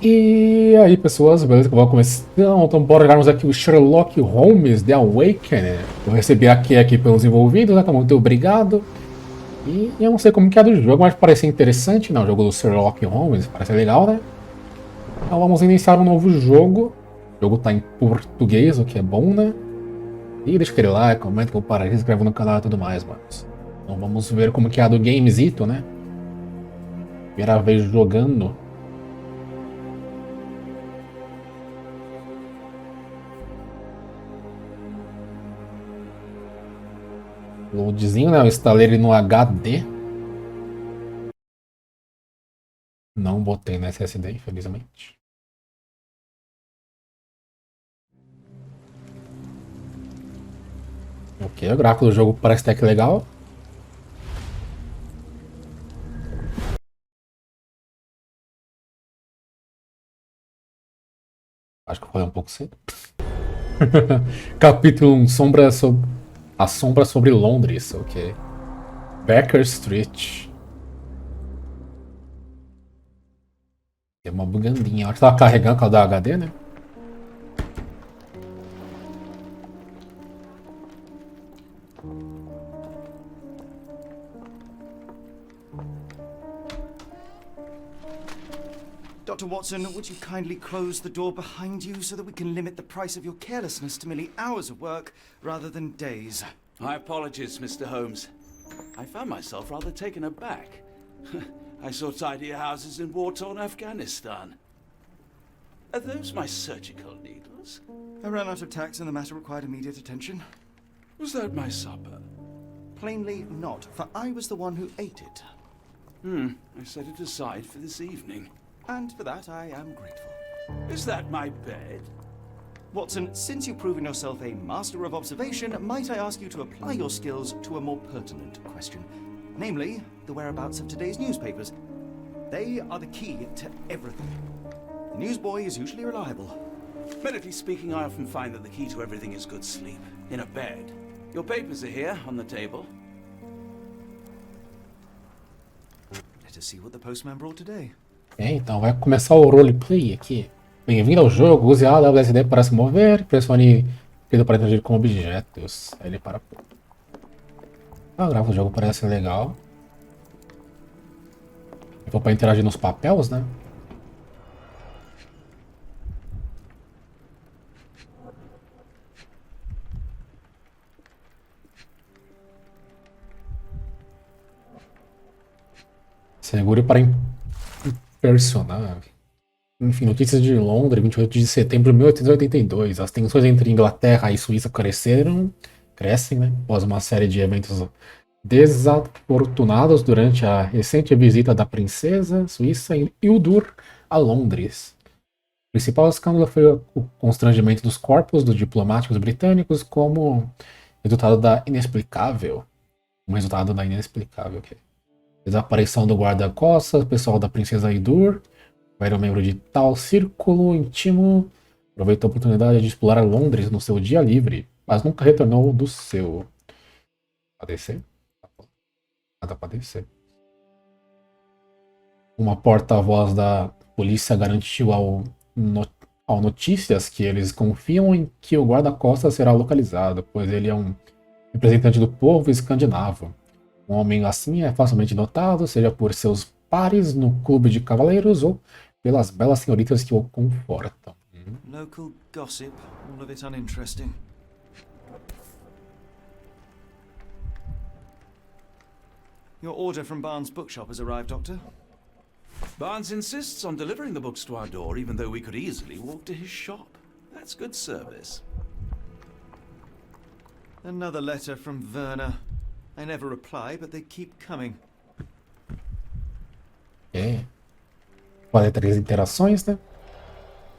E aí pessoas, beleza? Que vamos começar. Então bora jogarmos aqui o Sherlock Holmes The Awakened. Vou receber aqui pelos envolvidos, né? Então muito obrigado. E eu não sei como que é do jogo, mas parece interessante, né? O jogo do Sherlock Holmes, parece legal, né? Então vamos iniciar um novo jogo. O jogo tá em português, o que é bom, né? E deixa aquele like, comenta, compartilha, se inscreve no canal e tudo mais, mano. Então vamos ver como que é a do Gamezito, né? Primeira vez jogando. Loadzinho, né? Eu instalei ele no HD. Não botei na SSD, infelizmente. Ok, o gráfico do jogo parece até que legal. Acho que eu falei um pouco cedo. Capítulo 1, A Sombra sobre Londres, ok. Baker Street. Tem uma bugandinha. Acho que tava carregando com a da HD, né? Dr. Watson, would you kindly close the door behind you so that we can limit the price of your carelessness to merely hours of work rather than days? My apologies, Mr. Holmes. I found myself rather taken aback. I saw tidier houses in war-torn Afghanistan. Are those my surgical needles? I ran out of tacks and the matter required immediate attention. Was that my supper? Plainly not, for I was the one who ate it. I set it aside for this evening. And for that I am grateful. Is that my bed? Watson, since you've proven yourself a master of observation, might I ask you to apply your skills to a more pertinent question? Namely, the whereabouts of today's newspapers. They are the key to everything. The newsboy is usually reliable. Medically speaking, I often find that the key to everything is good sleep. In a bed. Your papers are here, on the table. Let us see what the postman brought today. Então vai começar o roleplay aqui. Bem-vindo ao jogo, use a LSD para se mover, pressione o para interagir com objetos. Aí ele para. Ah, o gráfico do jogo parece legal. Eu vou para interagir nos papéis, né? Segure para impressionar. Enfim, notícias de Londres, 28 de setembro de 1882. As tensões entre Inglaterra e Suíça crescem, né? Após uma série de eventos desafortunados durante a recente visita da princesa suíça Hildur a Londres. O principal escândalo foi o constrangimento dos corpos dos diplomáticos britânicos como resultado da inexplicável. Desaparição do guarda-costas, pessoal da princesa Hildur. Era um membro de tal círculo íntimo, aproveitou a oportunidade de explorar Londres no seu dia livre, mas nunca retornou do seu. Pra descer? Nada pra descer. Uma porta-voz da polícia garantiu ao Notícias que eles confiam em que o guarda-costas será localizado, pois ele é um representante do povo escandinavo. Um homem assim é facilmente notado, seja por seus pares no clube de cavaleiros ou pelas belas senhoritas que o confortam. Local gossip, all of it uninteresting. Your order from Barnes' bookshop has arrived, Doctor. Barnes insists on delivering the books to our door, even though we could easily walk to his shop. That's good service. Another letter from Werner. I never reply, but they keep coming. É. Fazer 3 interações, né?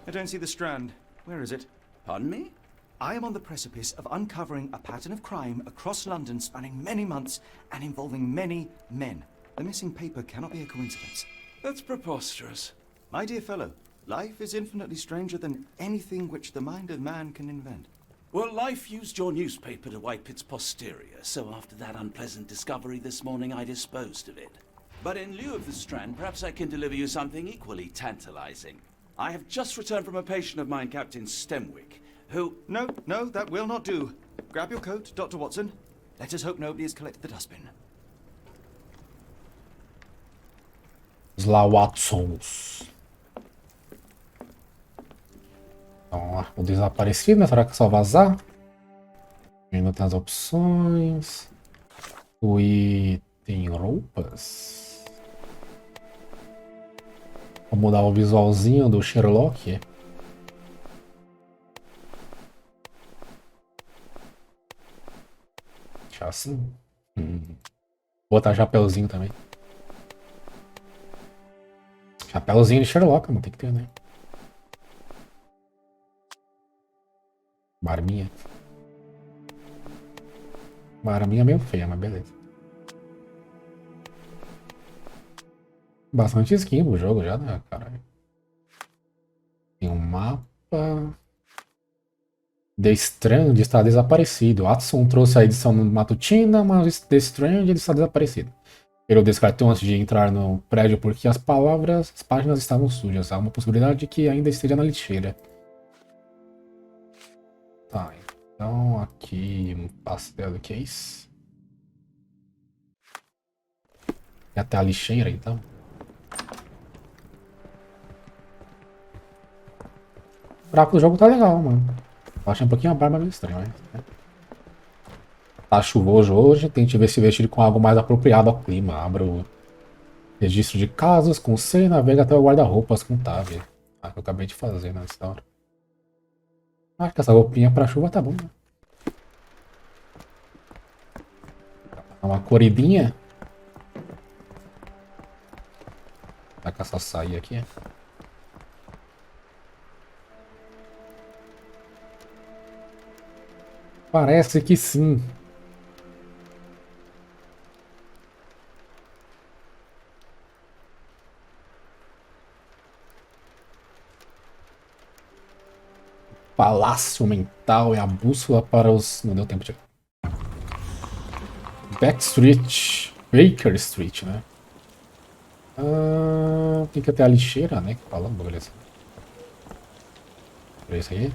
I don't see the Strand. Where is it? Pardon me? I am on the precipice of uncovering a pattern of crime across London spanning many months and involving many men. The missing paper cannot be a coincidence. That's preposterous. My dear fellow, life is infinitely stranger than anything which the mind of man can invent. Well, life used your newspaper to wipe its posterior, so after that unpleasant discovery this morning, I disposed of it. But in lieu of the Strand, perhaps I can deliver you something equally tantalizing. I have just returned from a patient of mine, Captain Stemwick, who... No, that will not do. Grab your coat, Dr. Watson. Let us hope nobody has collected the dustbin. Os lá Watsons. Então, o desaparecido, né? Será que é só vazar? Ainda tem as opções. O item roupas. Vou mudar o visualzinho do Sherlock. Deixar assim. Botar chapéuzinho também. Chapéuzinho de Sherlock, não tem que ter, né? Barbinha. Barbinha meio feia, mas beleza. Bastante skin pro jogo já, né, cara? Tem um mapa. The Strand está desaparecido. Watson trouxe a edição matutina, mas The Strand está desaparecido. Ele o descartou antes de entrar no prédio porque as páginas estavam sujas. Há uma possibilidade de que ainda esteja na lixeira. Tá, então aqui um pastel do case. E até a lixeira, então. O gráfico do jogo tá legal, mano. Eu achei um pouquinho a barba meio estranha, mas... né? Tá chuvoso hoje, tente ver se vestir com algo mais apropriado ao clima. Abra o registro de casos com C e navega até o guarda-roupas com Tab. Ah, que eu acabei de fazer nessa hora. Acho que essa roupinha pra chuva tá bom, né? Dá uma corridinha. Tá com essa saia aqui. Parece que sim. Palácio mental é a bússola para os... Não deu tempo de... Baker Street, né? Tem que até a lixeira, né? Falando, beleza. Olha isso aí.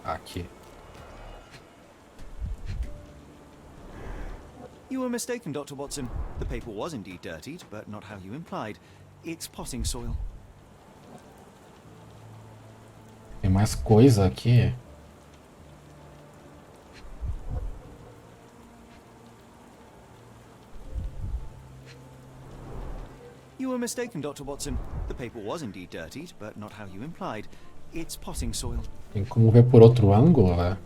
Aqui. You were mistaken, Dr. Watson. The paper was indeed dirtied, but not how you implied. It's potting soil. Tem mais coisa aqui. You were mistaken, Dr. Watson. The paper was indeed dirtied, but not how you implied. It's potting soil. Tem como ver por outro ângulo, né?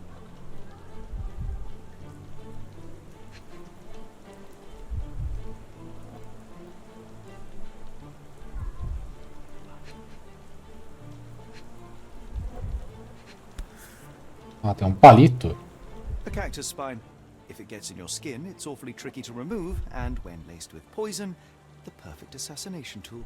Ah, tem um palito. The cactus spine. If it gets in your skin, it's awfully tricky to remove, and when laced with poison, the perfect assassination tool.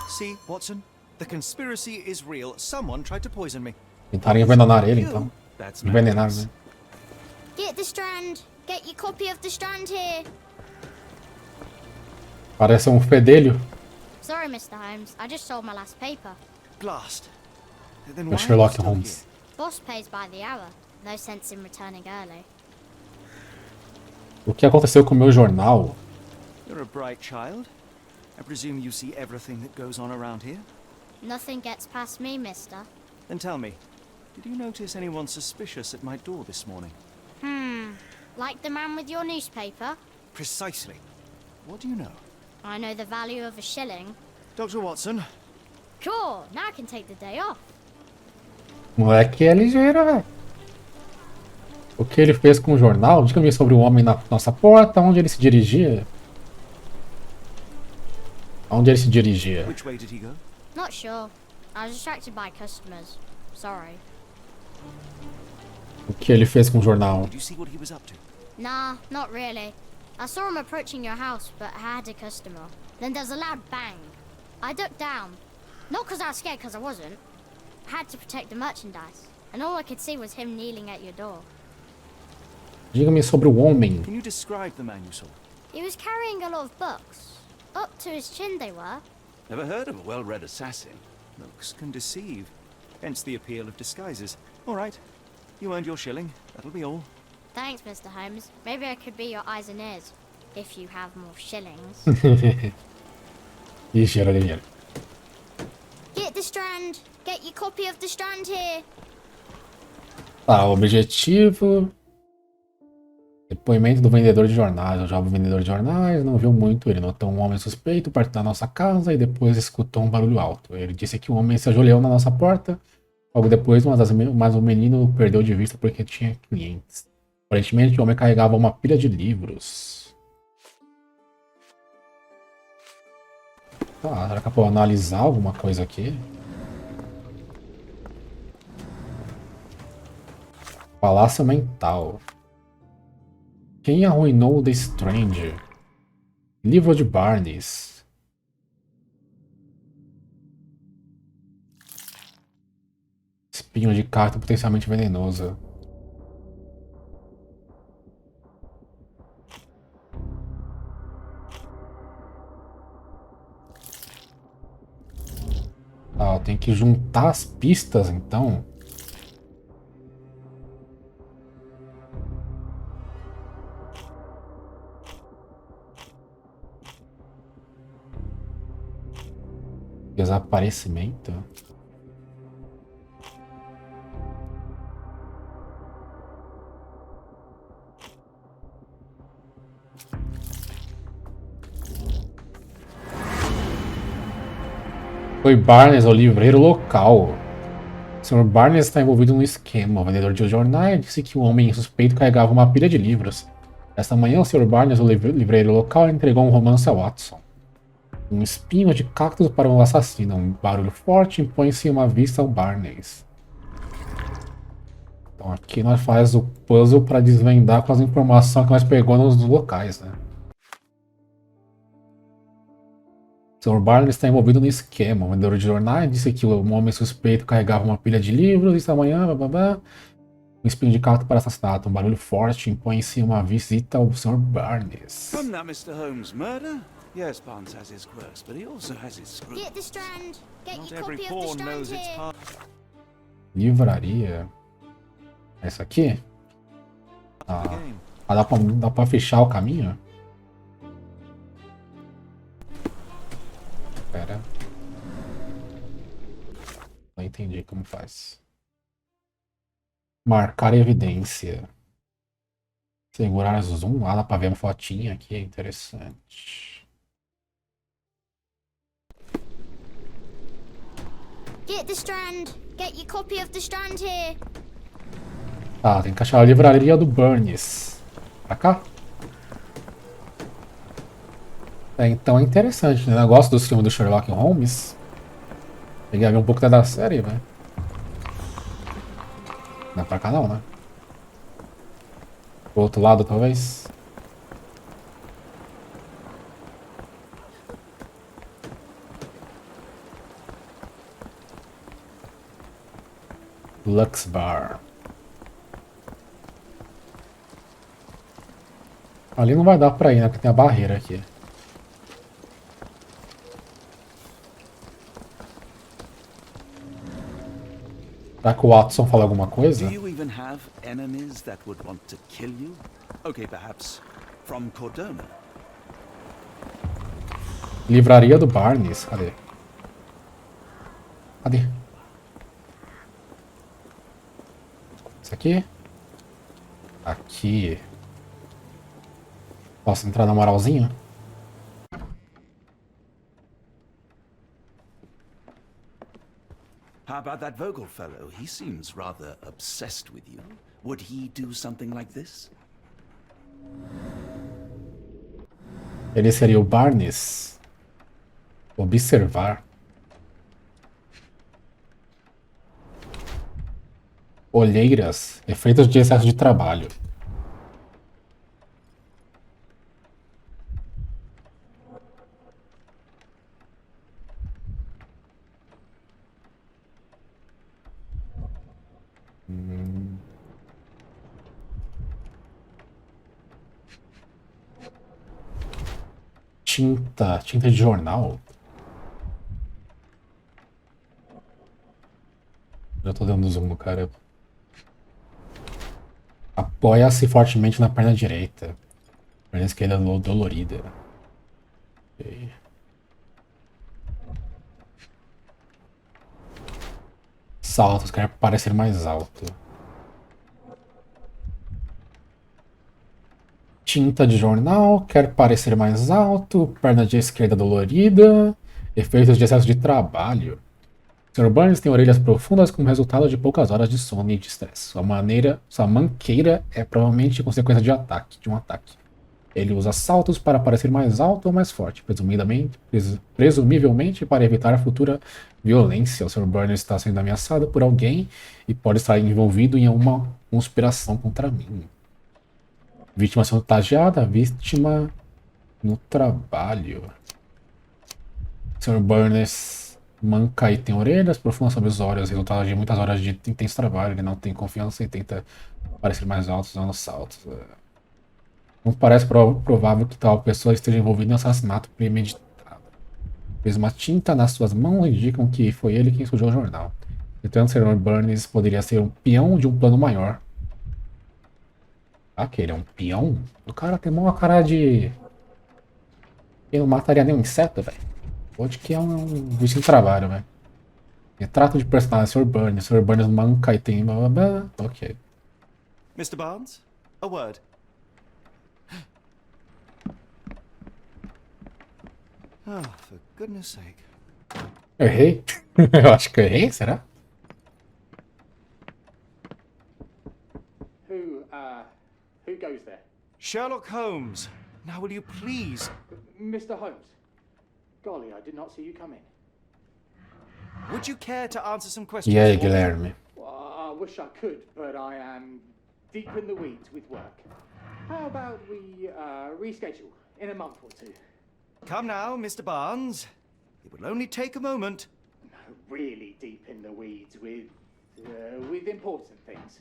See, Watson? The conspiracy is real. Someone tried to poison me. Tentaram envenenar ele, então. That's Envenenar, nice. né? Get the Strand. Get your copy of the Strand here. Parece um fedelho. Sorry, Mr. Holmes. I just sold my last paper. Blast. Then É why are you Sherlock still Holmes. Boss pays by the hour. No sense in returning early. O que aconteceu com o meu jornal? here? You're a bright child. I presume you see everything that goes on around here? Nothing gets past me, mister. Then tell me, did you notice anyone suspicious at my door this morning? Like the man with your newspaper? Precisely. What do you know? I know the value of a shilling. Dr. Watson, Cool, now I can take the day off. Moleque é ligeiro, velho. O que ele fez com o jornal? Diga-me sobre o homem na nossa porta, onde ele se dirigia. Onde ele se dirigia? which way did he go? Not sure. I was distracted by customers. Sorry. O que ele fez com o jornal? Did you see what he was up to? Nah, not really. I saw him approaching your house, but I had a customer. Then there's a loud bang. I ducked down. Not because I was scared, because I wasn't. I had to protect the merchandise. And all I could see was him kneeling at your door. Diga-me sobre o homem. Can you describe the man you saw? He was carrying a lot of books. Up to his chin they were. Never heard of a well-read assassin. Looks can deceive. Hence the appeal of disguises. All right. You earned your shilling. That'll be all. Thanks, Mr. Holmes. Maybe I could be your eyes and ears. If you have more shillings. Ixi, era dinheiro. Get the Strand. Get your copy of the Strand here. Tá, objetivo. Depoimento do vendedor de jornais. O jovem vendedor de jornais não viu muito. Ele notou um homem suspeito perto da nossa casa e depois escutou um barulho alto. Ele disse que o homem se ajoelhou na nossa porta. Logo depois, mas o menino perdeu de vista porque tinha clientes. Aparentemente, o homem carregava uma pilha de livros. Tá, será que eu posso analisar alguma coisa aqui? Palácio mental. Quem arruinou The Stranger? Livro de Barnes. Espinho de carta potencialmente venenoso. Ah, eu tenho que juntar as pistas então. Desaparecimento. Foi Barnes, o livreiro local. O Sr. Barnes está envolvido num esquema. O vendedor de jornais disse que um homem suspeito carregava uma pilha de livros. Esta manhã, o Sr. Barnes, o livreiro local, entregou um romance a Watson. Um espinho de cactos para um assassino. Um barulho forte impõe-se uma vista ao Barnes. Então aqui nós faz o puzzle para desvendar com as informações que nós pegamos nos locais, né? O Sr. Barnes está envolvido no esquema. O vendedor de jornais disse que um homem suspeito carregava uma pilha de livros e esta manhã, um espinho de cacto para assassinato. Um barulho forte impõe-se uma visita ao Sr. Barnes. From that Mr. Holmes murder? Yes, Barnes has his quirks, but he also has his screws. Get the Strand. Get Not your every copy of the pawn Strand knows its here. part. Livraria. Essa aqui? Ah, The game. dá pra fechar o caminho? Pera. Não entendi como faz. Marcar evidência. Segurar zoom. Ah, dá pra ver uma fotinha aqui. É interessante. Get the Strand. Get your copy of the Strand here. Tá, tem que achar a livraria do Barnes. Pra cá? É, então é interessante, né? Eu gosto dos filmes do Sherlock Holmes. Peguei a ver um pouco da série, velho. Não é pra cá não, né? Pro outro lado, talvez. Lux Bar. Ali não vai dar pra ir, né? Porque tem a barreira aqui. Será que o Watson fala alguma coisa? Do you even have enemies that would want to kill you? Okay, perhaps from Cordona. Livraria do Barnes. Cadê? Cadê? Isso aqui? Aqui. Posso entrar na moralzinha? How about that Vogel fellow? He seems rather obsessed with you. Would he do something like this? Ele seria o Barnes. Observar. Olheiras. Efeitos de excesso de trabalho. tinta de jornal. Já tô dando zoom no cara. Apoia-se fortemente na perna direita. Perna esquerda dolorida. Okay. Saltos, quer parecer mais alto. Tinta de jornal, quer parecer mais alto. Perna de esquerda dolorida. Efeitos de excesso de trabalho. Sr. Burns tem orelhas profundas como resultado de poucas horas de sono e de estresse. Sua manqueira é provavelmente consequência de um ataque. Ele usa saltos para parecer mais alto ou mais forte, presumivelmente para evitar a futura violência. O Sr. Burns está sendo ameaçado por alguém e pode estar envolvido em uma conspiração contra mim. Vítima chantageada, vítima no trabalho. Sr. Burns manca e tem orelhas profundas sobre os olhos, resultado de muitas horas de intenso trabalho. Ele não tem confiança e tenta parecer mais alto usando saltos. Não parece provável que tal pessoa esteja envolvida em um assassinato premeditado. Fez uma tinta nas suas mãos indicam que foi ele quem sujou o jornal. Então, Sr. Burns poderia ser um peão de um plano maior. Ah, que ele é um peão? O cara tem uma cara de... Ele não mataria nem um inseto, velho. Pode que é um vício de trabalho, velho. Retrato de personagem, Sr. Burns. Sr. Burns manca e tem... Blá, blá, blá. Ok. Mr. Barnes, a word. Oh, for goodness sake. Eu errei? Eu acho que eu errei, será? Who goes there? Sherlock Holmes. Now will you please... Mr. Holmes. Golly, I did not see you come in. Would you care to answer some questions? E aí, for me? Guilherme? Well, I wish I could, but I am deep in the weeds with work. How about we reschedule in a month or two? Come now, Mr. Barnes. It will only take a moment. No, really deep in the weeds with important things.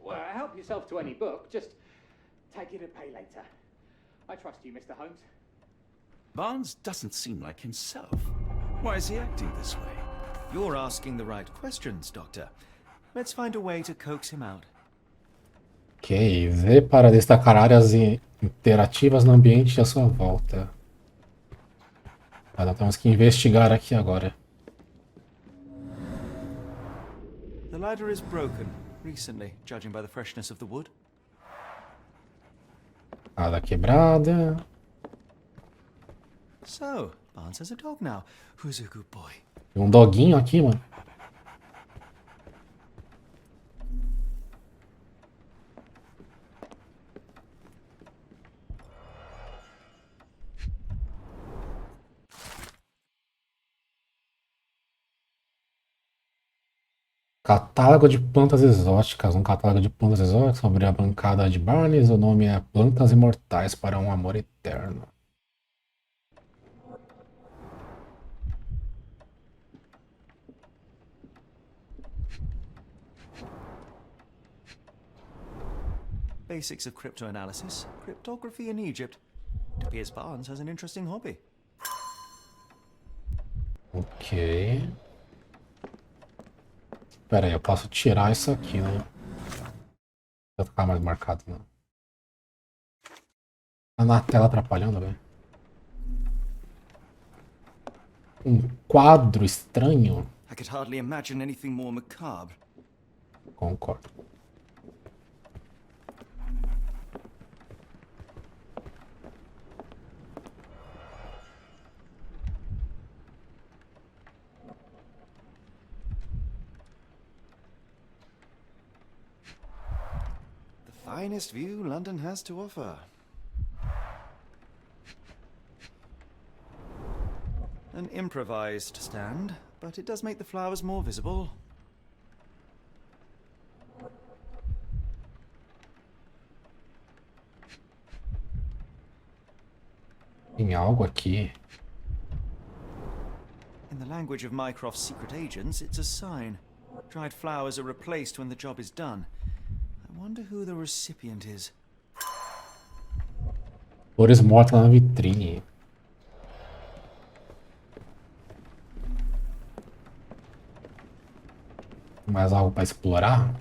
Well, help yourself to any book. Just take it and pay later. I trust you, Mr. Holmes. Barnes doesn't seem like himself. Why is he acting this way? You're asking the right questions, Doctor. Let's find a way to coax him out. Ok, V para destacar áreas interativas no ambiente à sua volta. Nós temos que investigar aqui agora. The ladder is broken recently, judging by the freshness of the wood. Nada quebrada. So, Barnes has a dog now. Who's a good boy? Tem um doguinho aqui, mano. Catálogo de plantas exóticas. Um catálogo de plantas exóticas sobre a bancada de Barnes. O nome é Plantas Imortais para um Amor Eterno. Basics of cryptoanalysis, cryptography in Egypt. It appears Barnes has an interesting hobby. Ok. Pera aí, eu posso tirar isso aqui, né? Não vai ficar mais marcado, não. Tá na tela atrapalhando, velho. Um quadro estranho. I could hardly imagine anything more macabre. Concordo. Finest view London has to offer. An improvised stand, but it does make the flowers more visible. Tem algo aqui. In the language of Mycroft's secret agents, it's a sign. Dried flowers are replaced when the job is done. I wonder who the recipient is. Flores mortas na vitrine. Mais algo pra explorar?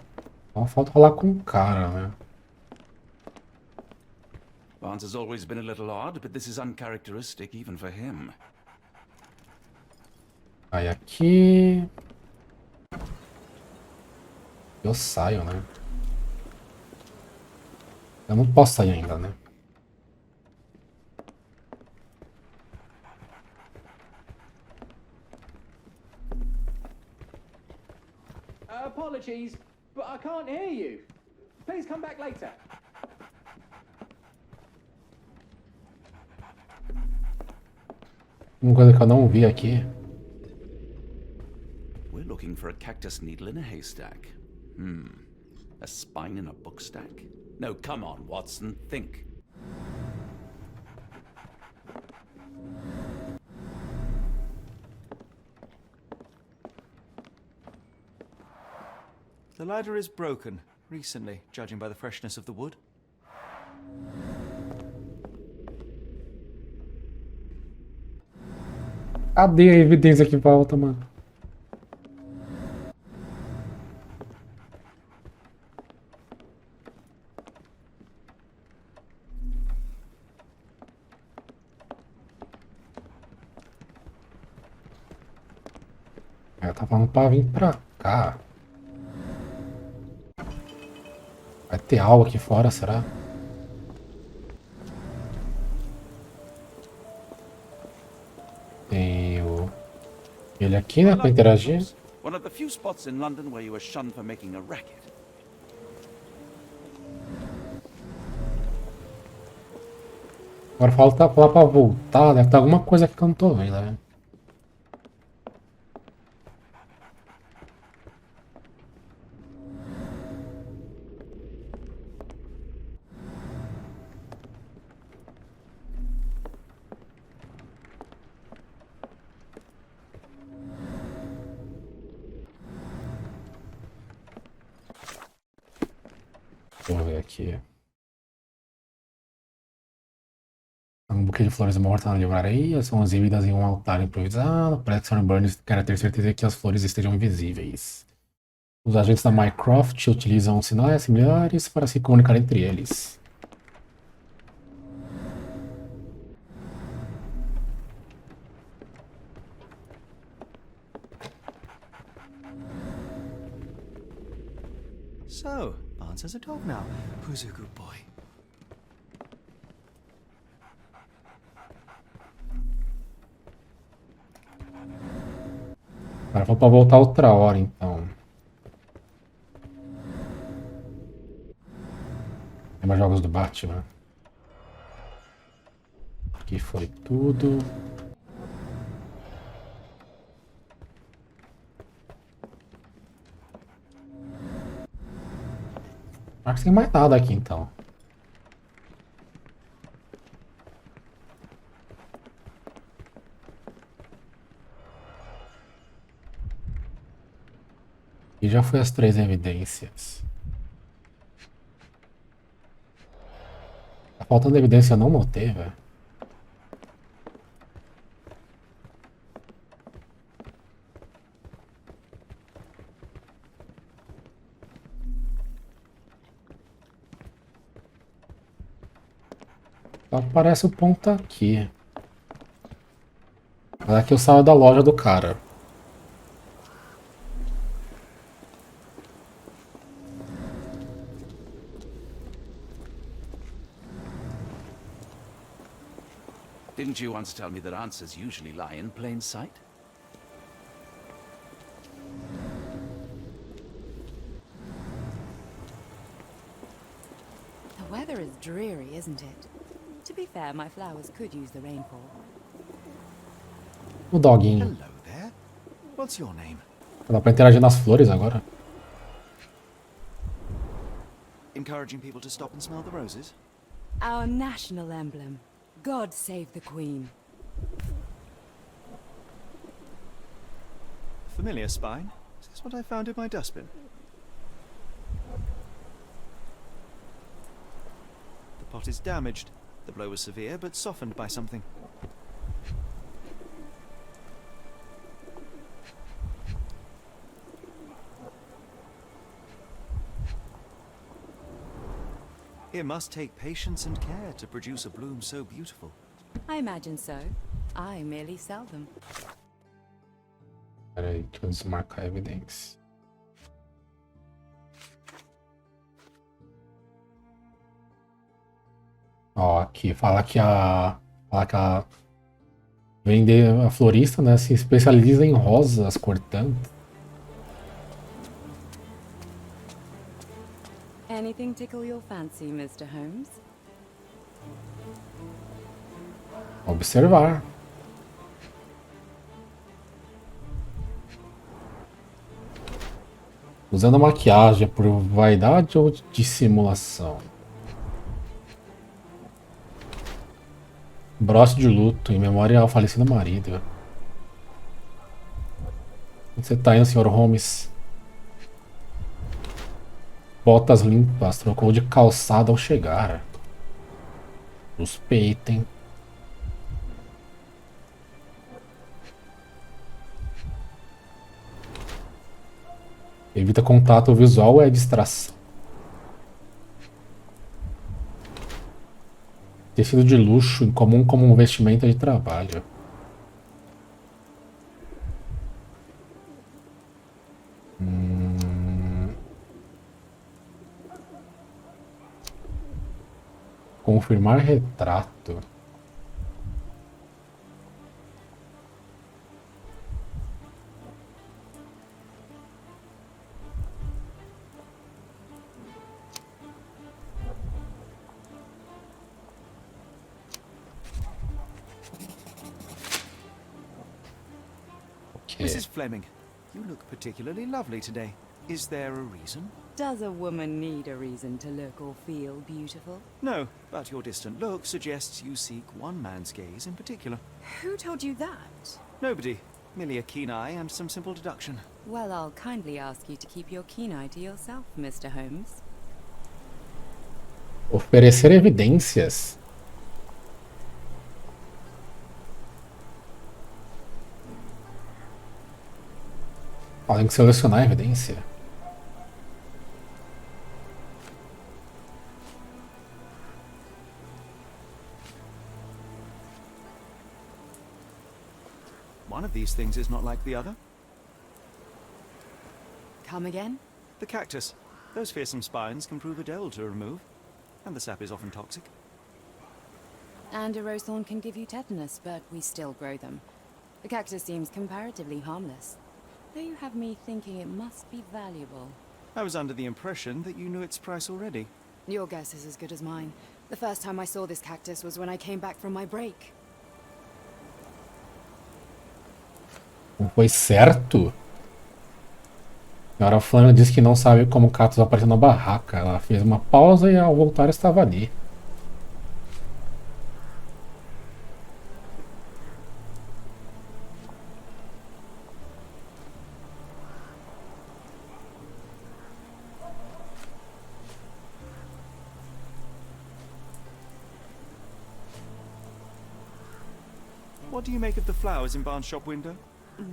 Só falta falar com o cara, né? Barnes has always been a little odd, but this is uncharacteristic even for him. Aí aqui... Eu saio, né? Eu não posso sair ainda, né? Apologies, but I can't hear you. Please come back later. Uma coisa que eu não vi aqui. We're looking for a cactus needle in a haystack. A spine in a book stack? No, come on, Watson, think. The ladder is broken, recently, judging by the freshness of the wood. Cadê a evidência que falta, mano? Eu tava falando pra vir pra cá. Vai ter algo aqui fora, será? Tem ele aqui, né, pra interagir. One of the few spots in London where you are shunned for making a racket. Agora falta falar pra voltar, deve ter alguma coisa aqui que eu não tô vendo, né? Deixa eu ver aqui. Um buquê de flores mortas na livraria são exibidas em um altar improvisado. Parece que Sr. Burns quer ter certeza que as flores estejam invisíveis. Os agentes da Mycroft utilizam sinais similares para se comunicar entre eles. So, Barnes has a dog now. Who's a good boy? Agora vou pra voltar outra hora, então. Tem mais jogos do Batman. Aqui foi tudo. Acho que tem mais nada aqui, então. E já foi as 3 evidências. Tá faltando evidência, eu não notei, velho. Só aparece o ponto aqui. Mas aqui eu saio da loja do cara. Didn't you once tell me that answers usually lie in plain sight? The weather is dreary, isn't it? To be fair, my flowers could use the rainfall. O doguinho. Hello there. What's your name? Dá pra interagir nas flores agora. Encouraging people to stop and smell the roses? Our national emblem. God save the Queen. Familiar spine? Is this what I found in my dustbin? The pot is damaged. The blow was severe, but softened by something. It must take patience and care to produce a bloom so beautiful. I imagine so. I merely sell them. Peraí, deixa eu desmarcar a evidência. Ó, aqui, fala que a vender a florista, né, se especializa em rosas cortantes. Anything tickle your fancy, Mr. Holmes? Observar. Usando maquiagem por vaidade ou dissimulação? Broche de luto em memória ao falecido marido. Onde você tá indo, Sr. Holmes? Botas limpas, trocou de calçada ao chegar. Suspeita, hein? Evita contato visual é distração. Tecido de luxo, incomum como um vestimenta de trabalho. Confirmar retrato. Mrs. Fleming, you look particularly lovely today. Is there a reason? Does a woman need a reason to look or feel beautiful? No, but your distant look suggests you seek one man's gaze in particular. Who told you that? Nobody. Merely a keen eye and some simple deduction. Well, I'll kindly ask you to keep your keen eye to yourself, Mr. Holmes. Oferecer evidências. Tem que selecionar a evidência. One of these things is not like the other. Come again? The cactus. Those fearsome spines can prove a dole to remove, and the sap is often toxic. And a rose thorn can give you tetanus, but we still grow them. The cactus seems comparatively harmless, though you have me thinking it must be valuable. I was under the impression that you knew its price already. Your guess is as good as mine. The first time I saw this cactus was when I came back from my break. Não foi certo? A senhora Flana disse que não sabe como o cactus apareceu na barraca. Ela fez uma pausa e ao voltar estava ali. What do you make of the flowers in Barnes' shop window?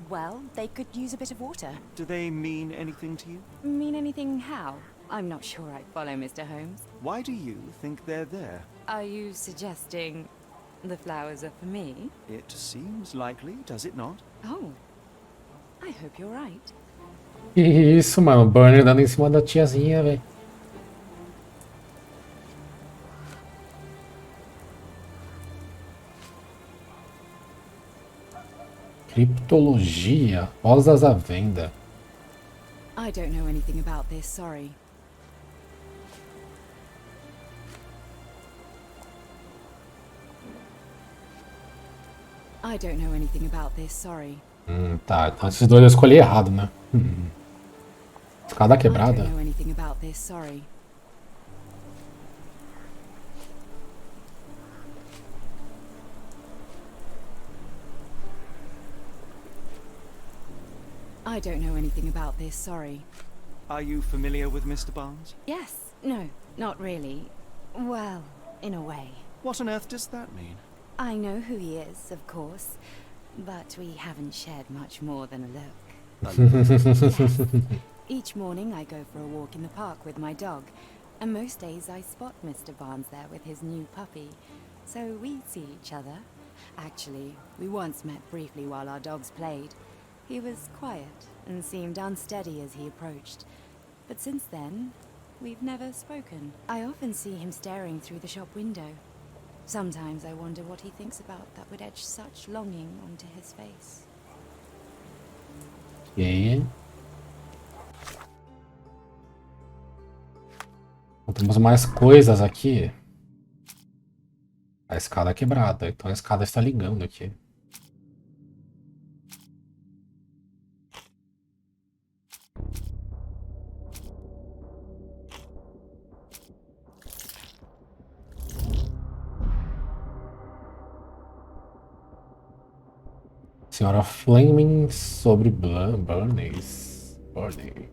Well, they could use a bit of water. Do they mean anything to you? Mean anything how? I'm not sure I follow, Mr. Holmes. Why do you think they're there? Are you suggesting the flowers are for me? It seems likely, does it not? Oh, I hope you're right. Isso, mano. O Burner dando em cima da tiazinha, velho. Criptologia. Rosas à venda. I don't know anything about this, sorry. I don't know anything about this, sorry. Tá. Então esses dois eu escolhi errado, né? Escada I quebrada. don't know anything about this, sorry. I don't know anything about this, sorry. Are you familiar with Mr. Barnes? Yes, no, not really. Well, in a way. What on earth does that mean? I know who he is, of course, but we haven't shared much more than a look. Yes. Each morning I go for a walk in the park with my dog, And most days I spot Mr. Barnes there with his new puppy, so we see each other. Actually, we once met briefly while our dogs played. He was quiet and seemed unsteady as he approached. But since then, we've never spoken. I often see him staring through the shop window. Sometimes I wonder what he thinks about that would etch such longing onto his face. Ok. Temos mais coisas aqui. A escada é quebrada, então a escada está ligando aqui. Senhora Fleming sobre Burnies. Burnie.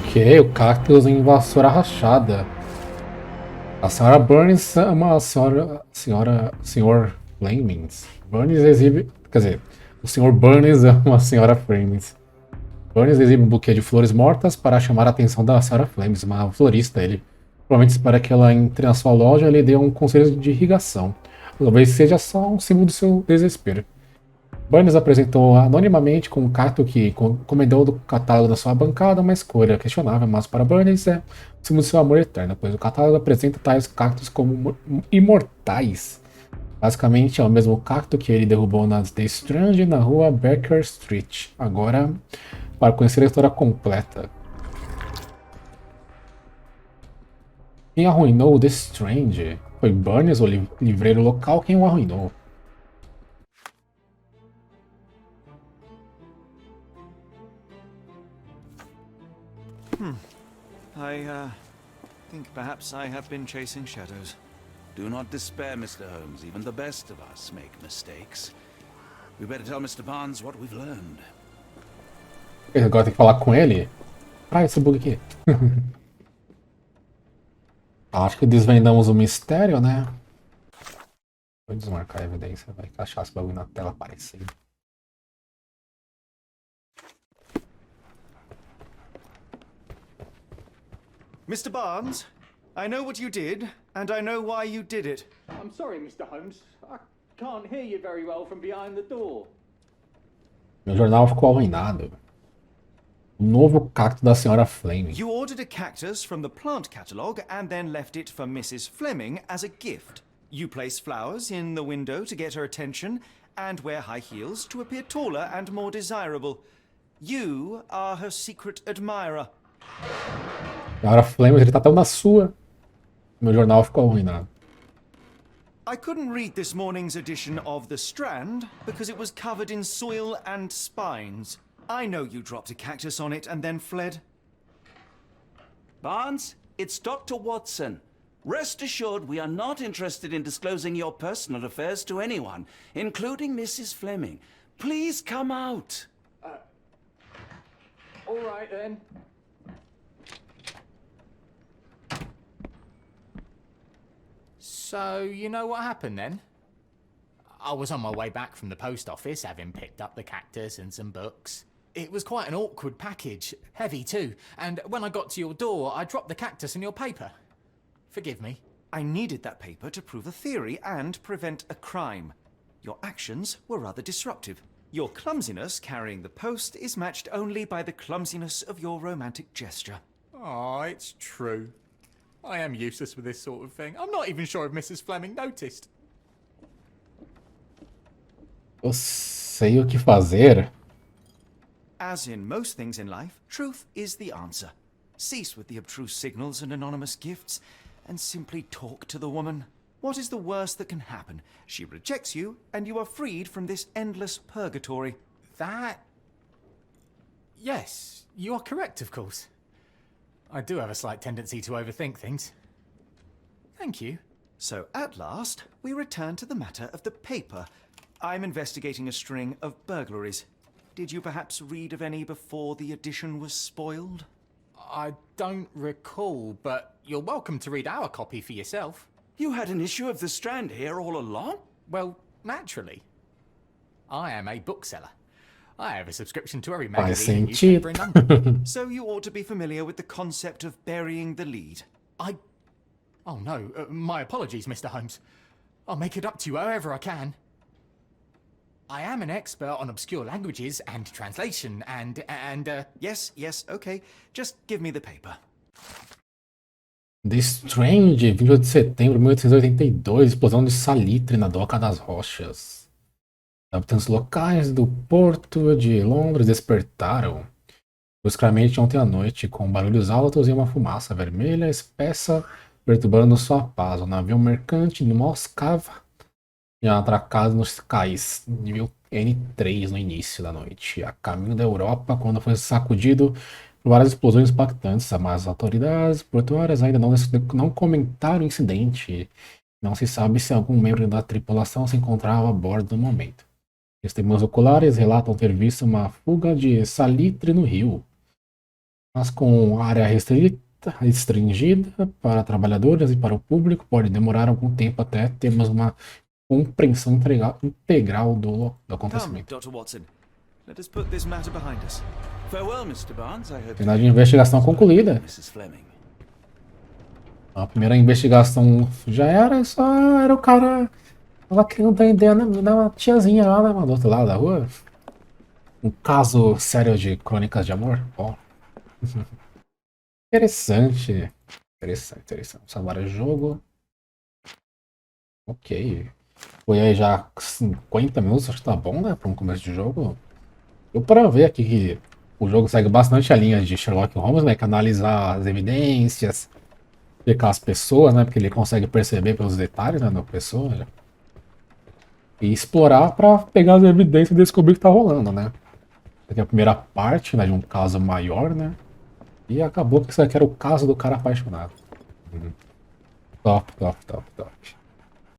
Ok, o cactus em vassoura rachada. A senhora Burns é uma senhor Flemings. Burns exibe, quer dizer, o senhor Burns é uma senhora Flemings. Burns exibe um buquê de flores mortas para chamar a atenção da senhora Flemings, uma florista. Ele provavelmente espera que ela entre na sua loja e lhe dê um conselho de irrigação. Talvez seja só um símbolo do seu desespero. Burns apresentou anonimamente com um cacto que encomendou do catálogo da sua bancada, uma escolha questionável, mas para Burns é o símbolo do seu amor eterno, pois o catálogo apresenta tais cactos como imortais. Basicamente é o mesmo cacto que ele derrubou nas The Strange na rua Baker Street. Agora, para conhecer a história completa. Quem arruinou o The Strange? Foi Burns, o livreiro local, quem o arruinou. I think perhaps I have been chasing shadows. Do not despair, Mr. Holmes. Even the best of us make mistakes. We better tell Mr. Barnes what we've learned. Agora tem que falar com ele? Ah, esse bug aqui. Acho que desvendamos o mistério, né? Vou desmarcar a evidência, vai encaixar esse bagulho na tela aparecendo. Mr. Barnes, I know what you did, and I know why you did it. I'm sorry, Mr. Holmes. I can't hear you very well from behind the door. Meu jornal ficou arruinado. O novo cacto da senhora Fleming. You ordered a cactus from the plant catalogue and then left it for Mrs. Fleming as a gift. You place flowers in the window to get her attention and wear high heels to appear taller and more desirable. You are her secret admirer. Senhora Fleming, ele tá tão na sua. Meu jornal ficou arruinado. I couldn't read this morning's edition of The Strand because it was covered in soil and spines. I know you dropped a cactus on it and then fled. Barnes, it's Dr. Watson. Rest assured we are not interested in disclosing your personal affairs to anyone, including Mrs. Fleming. Please come out. All right, then. So, you know what happened then? I was on my way back from the post office, having picked up the cactus and some books. It was quite an awkward package, heavy too, and when I got to your door, I dropped the cactus in your paper. Forgive me. I needed that paper to prove a theory and prevent a crime. Your actions were rather disruptive. Your clumsiness carrying the post is matched only by the clumsiness of your romantic gesture. Oh, it's true. I am useless with this sort of thing. I'm not even sure if Mrs. Fleming noticed. Eu sei o que fazer. As in most things in life, truth is the answer. Cease with the abstruse signals and anonymous gifts, and simply talk to the woman. What is the worst that can happen? She rejects you, and you are freed from this endless purgatory. That... Yes, you are correct, of course. I do have a slight tendency to overthink things. Thank you. So, at last, we return to the matter of the paper. I'm investigating a string of burglaries. Did you perhaps read of any before the edition was spoiled? I don't recall, but you're welcome to read our copy for yourself. You had an issue of The Strand here all along? Well, naturally. I am a bookseller. I have a subscription to every Faz magazine and newspaper in London. sentido. So you ought to be familiar with the concept of burying the lead. Oh no, my apologies, Mr. Holmes. I'll make it up to you however I can. I am an expert on obscure languages and translation and Yes, okay. Just give me the paper. The Strange, 28 de setembro de 1882, explosão de salitre na Doca das Rochas. Habitantes locais do porto de Londres despertaram bruscamente ontem à noite com barulhos altos e uma fumaça vermelha espessa perturbando sua paz. O navio mercante de Moscava tinha atracado nos cais nível N3 no início da noite, a caminho da Europa, quando foi sacudido por várias explosões impactantes. Mas as autoridades portuárias ainda não comentaram o incidente. Não se sabe se algum membro da tripulação se encontrava a bordo no momento. Testemunhas oculares relatam ter visto uma fuga de salitre no rio, mas com área restringida para trabalhadores e para o público, pode demorar algum tempo até termos uma compreensão integral do Come, acontecimento. Dr. Watson. Let us put this matter behind us. Farewell, Mr. Barnes. I hope Final de investigação concluída. Mrs. Fleming. A primeira investigação já era, só era o cara tava querendo dar ideia na tiazinha lá, né, do outro lado da rua. Um caso sério de crônicas de amor. Ó. Interessante. Interessante. Salvar o jogo. Ok. Foi aí já 50 minutos, acho que tá bom, né, para um começo de jogo. Deu para ver aqui que o jogo segue bastante a linha de Sherlock Holmes, né, que analisar as evidências, explicar as pessoas, né, porque ele consegue perceber pelos detalhes, né, da pessoa, né, e explorar para pegar as evidências e descobrir o que tá rolando, né. Aqui é a primeira parte, né, de um caso maior, né, e acabou que isso aqui era o caso do cara apaixonado. Top.